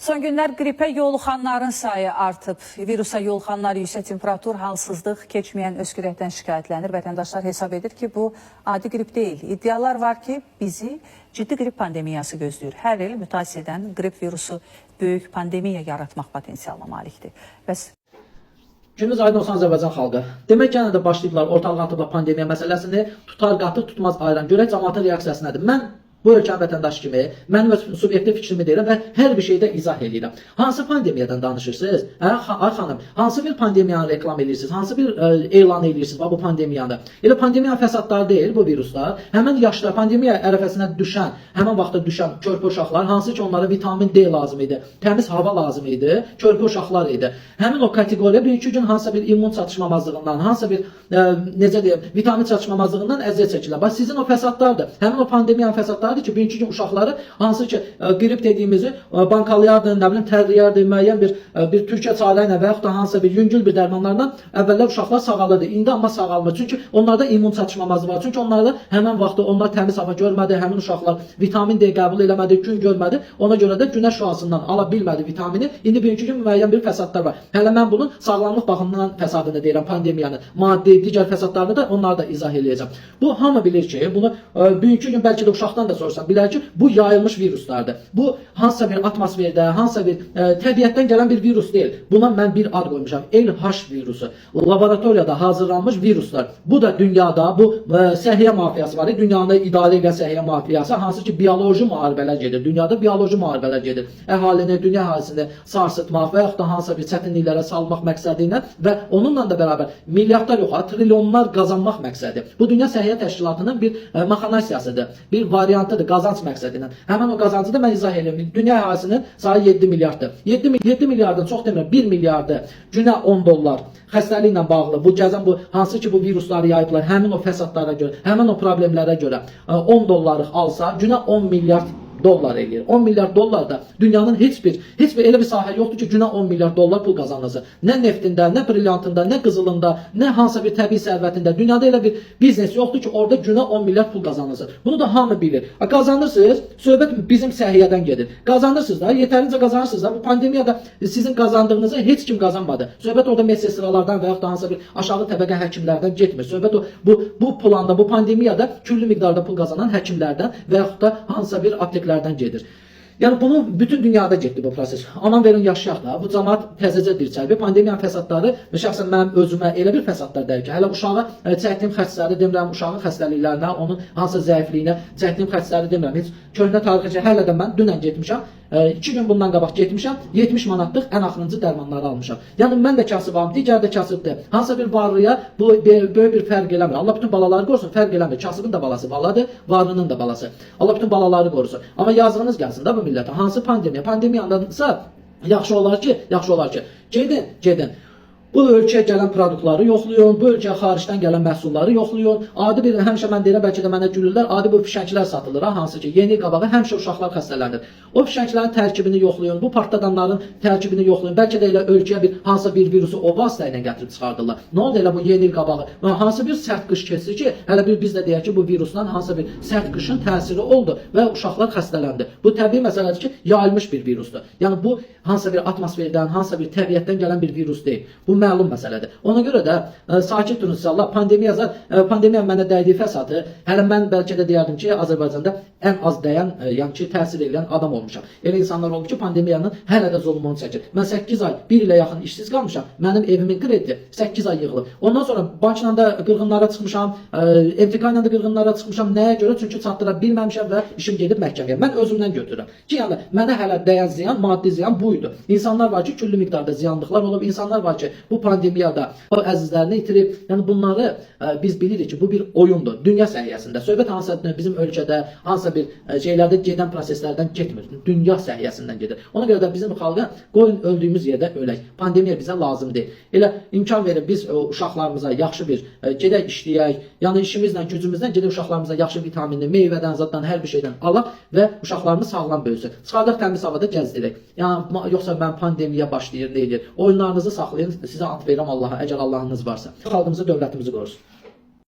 Son günlər qripə yoluxanların sayı artıb. Virusa yoluxanlar yüksək temperatur, halsızlıq, keçməyən öskürəkdən şikayətlənir. Vətəndaşlar hesab edir ki, bu adi qrip deyil. İddialar var ki, bizi ciddi qrip pandemiyası gözləyir. Hər il mütasiyə edən qrip virusu böyük pandemiya yaratmaq potensialına malikdir. Bəs Gününüz aydın olsun Azərbaycan xalqı. Demək ki, yenə də başlayıblar ortalığa atıblar pandemiya məsələsini, tutar qatı tutmaz ayıran. Görək cəmaatın reaksiyası nədir? Mən bu ölkənin vətəndaşı kimi mənim öz subyektiv fikrimi deyirəm və hər bir şeydə izah edirəm. Hansı pandemiyadan danışırsınız? Ay xanım, hansı bir pandemiyanı reklam edirsiniz? Hansı bir elan edirsiniz bu pandemiyanı? Elə pandemiyanın fəsadları deyil bu viruslar. Həmin yaşda pandemiya ərəfəsinə düşən, həmin vaxtda düşən körpə uşaqlar, hansı ki onlara vitamin D lazım idi, təmiz hava lazım idi, körpə uşaqlar idi. Həmin o kateqoriya birinci gün hansısa bir immun çatışmamazlığından, hansısa bir necə deyim, vitamin çatışmamazlığından əziyyət çəkirlər. Bax sizin o fəsadlardır. Həmin o pandemiyanın fəsadları ki, birinci gün uşaqları hansı ki qrip dediyimizi bankalayardı, nə bilim tərləyərdi, müəyyən bir Türkiyə çarəyi ilə və yaxud da hansısa bir yüngül bir dərmanlarla əvvəllər uşaqlar sağalırdı. İndi amma sağalmır. Çünki onlarda immun çatışmamazlığı var. Çünki onlarda həmin vaxtda onlar təmiz hava görmədi, həmin uşaqlar vitamin D qəbul eləmədi, gün görmədi. Ona görə də günəş şüasından ala bilmədi vitamini. İndi birinci gün müəyyən bir fəsadlar var. Hələ mən bunun sağlamlıq baxımından fəsadını deyirəm pandemiyanın. Maddi, digər fəsadlarını da onları da izah eləyəcəm. Bu hamı bilir ki, bunu birinci gün bəlkə də uşaqdan da sorsan bilər ki, bu yayılmış viruslardır. Bu hansısa bir atmosferdə, hansısa bir təbiətdən gələn bir virus deyil. Buna mən bir ad qoymuşam. LH virusu. Laboratoriyada hazırlanmış viruslar. Bu da dünyada bu səhiyyə mafiyası var. Dünyanı idarə edən səhiyyə mafiyası, hansı ki bioloji müharibələr gedir. Dünyada bioloji müharibələr gedir. Əhalini, dünya əhalisini sarsıtmaq və yaxud da hansısa bir çətinliklərə salmaq məqsədi ilə və onunla da bərabər milyardlar yox, trilyonlar qazanmaq məqsədi. Bu Dünya Səhiyyə Təşkilatının bir maxinasiyasıdır, bir variantıdır, qazanc məqsədi ilə. Həmin o qazancı da mən izah edirəm. Dünya əhalisinin sayı 7 milyarddır. 7 milyardın çox demirəm, 1 milyardı günə 10 dollar xəstəliklə bağlı, bu gəzən bu hansı ki bu virusları yayıblar, həmin o fəsadlara görə, həmin o problemlərə görə 10 dollarlıq alsa, günə 10 milyard dollar eləyir. 10 milyard dollar da dünyanın heç bir elə bir sahə yoxdur ki, günə 10 milyard dollar pul qazanılsın. Nə neftində, nə brilyantında, nə qızılında, nə hansısa bir təbii sərvətində. Dünyada elə bir biznes yoxdur ki, orada günə 10 milyard pul qazanılsın. Bunu da hamı bilir. Qazanırsınız, söhbət bizim səhiyyədən gedir. Qazanırsınız da, yetərincə qazanırsınız da. Bu pandemiyada sizin qazandığınızı heç kim qazanmadı. Söhbət orada medsestralardan və yaxud da hansısa bir aşağı təbəqə həkimlərdən getmir. Söhbət bu planda, bu pandemiyada küllü miqdarda pul qazanan həkimlərdən və yaxud da hansısa bir apteklərdən gedir. Yəni bunu bütün dünyada getdi bu proses. Aman verin yaşayaq da. Bu cəmaət təzəcə dirçəlib. Pandemiyanın fəsadları şəxsən mənim özümə elə bir fəsadlar deyil ki, hələ uşağa çəkdiyim xərcləri demirəm, uşağın xəstəliklərinə, onun hansı zəifliyinə çəkdiyim xərcləri demirəm. Heç köhnə tarixçə hələ də mən dünən getmişəm. 2 gün bundan qabaq getmişəm, 70 manatlıq ən axırıncı dərmanları almışam. Yəni mən də kasıbam, digər də kasıbdır. Hansısa bir varlıya bu böyük bir fərq eləmir. Allah bütün balaları qorusun, fərq eləmir. Kasıbın da balası baladır, varlının da balası. Allah bütün balaları qorusun. Amma yazığınız gəlsin də bu millətə. Hansı pandemiya? Pandemiyandansa yaxşı olar ki, gedin. Bu ölkəyə gələn produktları yoxlayın, bu ölkəyə xaricdən gələn məhsulları yoxlayın. Adi bir, həmişə mən deyirəm, bəlkə də mənə gülürlər, adi bu fişənglər satılır, hansı ki, yeni qabağı həmişə uşaqlar xəstələnir. O fişənglərin tərkibini yoxlayın, bu partladanların tərkibini yoxlayın. Bəlkə də elə ölkəyə bir hansısa bir virusu o vasitə ilə gətirib çıxardırlar. Nə oldu elə bu yeni il qabağı? Hansı bir sərt qış keçdi ki, hələ biz də deyək ki, bu virusdan hansısa bir sərt qışın təsiri oldu və uşaqlar xəstələndi. Bu təbii məsələdir ki, yayılmış bir virusdur. Yəni bu hansısa bir atmosferdən, hansısa bir təbiətdən gələn bir virus deyil. Bu məlum məsələdir. Ona görə də sakit durun inşallah. Pandemiya mənə dəydiyi fəsadı, hələ mən bəlkə də deyərdim ki, Azərbaycanda ən az dəyən, yəni ki, təsir edən adam olmuşam. Elə insanlar oldu ki, pandemiyanın hələ də zulmunu çəkir. Mən 8 ay, 1 ilə yaxın işsiz qalmışam. Mənim evimin kredi 8 ay yığılıb. Ondan sonra bankla da qırğınlara çıxmışam, MTK ilə də qırğınlara çıxmışam. Nəyə görə? Çünki çatdıra bilməmişəm və işim gedib məhkəməyə. Mən özümdən götürürəm. Ki, yəni mənə hələ dəyən ziyan, maddi ziyan buydu. İnsanlar var ki, küllü miqdarda ziyanlıqlar olub. İnsanlar var ki, bu pandemiyada o əzizlərini itirib. Yəni bunları biz bilirik ki, bu bir oyundur. Dünya səhiyyəsində. Söhbət hansısa bizim ölkədə, hansısa bir şeylərdə gedən proseslərdən getmir. Dünya səhiyyəsindən gedir. Ona görə də bizim xalqa qoyun öldüyümüz yerdə ölək. Pandemiya bizə lazım deyil. Elə imkan verir biz uşaqlarımıza yaxşı bir gedək işləyək. Yəni işimizlə, gücümüzlə gedək uşaqlarımıza yaxşı vitaminli, meyvədən, zaddan, hər bir şeydən alaq və uşaqlarımız sağlam böyüsün. Çıxardıq təmiz havada gəzdirək. Yəni yoxsa mən pandemiya başlayır, nə edir? Oyunlarınızı saxlayın. Sizə ant verirəm Allaha, əgər Allahınız varsa. Xalqımızı, dövlətimizi qorusun.